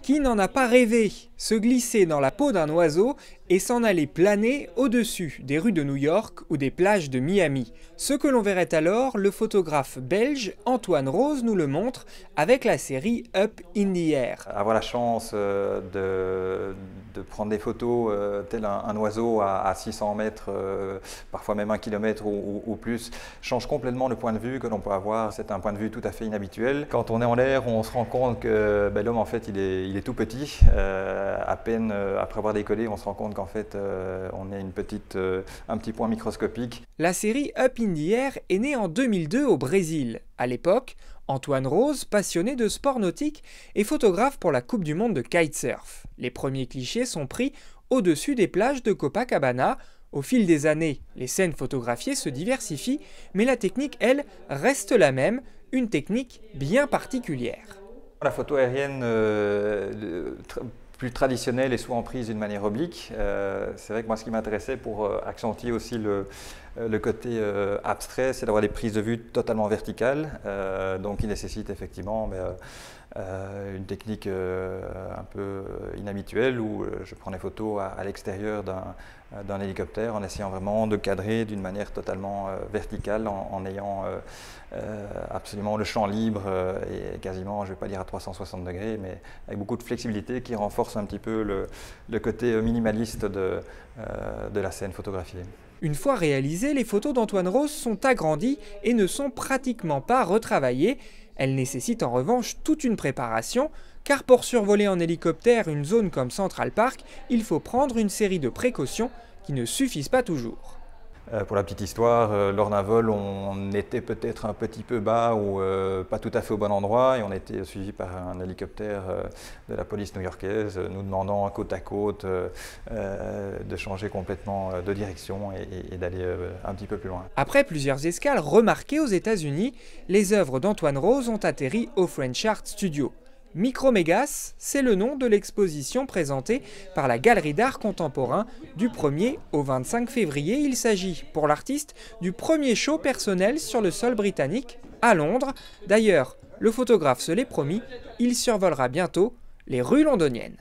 Qui n'en a pas rêvé? Se glisser dans la peau d'un oiseau et s'en aller planer au-dessus des rues de New York ou des plages de Miami. Ce que l'on verrait alors, le photographe belge Antoine Rose nous le montre avec la série Up in the Air. Avoir la chance de prendre des photos tel un oiseau à 600 mètres, parfois même 1 kilomètre ou plus, change complètement le point de vue que l'on peut avoir. C'est un point de vue tout à fait inhabituel. Quand on est en l'air, on se rend compte que l'homme en fait il est tout petit. À peine après avoir décollé, on se rend compte qu'en fait on est un petit point microscopique. La série Up in the Air est née en 2002 au Brésil. À l'époque, Antoine Rose, passionné de sport nautique, est photographe pour la Coupe du Monde de kitesurf. Les premiers clichés sont pris au-dessus des plages de Copacabana. Au fil des années, les scènes photographiées se diversifient, mais la technique, elle, reste la même, une technique bien particulière. La photo aérienne plus traditionnelle est souvent prise d'une manière oblique. C'est vrai que moi ce qui m'intéressait pour accentuer aussi le côté abstrait, c'est d'avoir des prises de vue totalement verticales, donc qui nécessitent effectivement une technique un peu inhabituelle où je prends des photos à l'extérieur d'un hélicoptère en essayant vraiment de cadrer d'une manière totalement verticale en ayant absolument le champ libre et quasiment, je ne vais pas dire à 360 degrés, mais avec beaucoup de flexibilité qui renforce un petit peu le côté minimaliste de la scène photographiée. Une fois réalisées, les photos d'Antoine Rose sont agrandies et ne sont pratiquement pas retravaillées. Elles nécessitent en revanche toute une préparation, car pour survoler en hélicoptère une zone comme Central Park, il faut prendre une série de précautions qui ne suffisent pas toujours. Pour la petite histoire, lors d'un vol, on était peut-être un petit peu bas ou pas tout à fait au bon endroit et on a été suivi par un hélicoptère de la police new-yorkaise nous demandant côte à côte de changer complètement de direction et d'aller un petit peu plus loin. Après plusieurs escales remarquées aux États-Unis, les œuvres d'Antoine Rose ont atterri au French Art Studio. Micromégas, c'est le nom de l'exposition présentée par la Galerie d'art contemporain du 1er au 25 février. Il s'agit pour l'artiste du premier show personnel sur le sol britannique à Londres. D'ailleurs, le photographe se l'est promis, il survolera bientôt les rues londoniennes.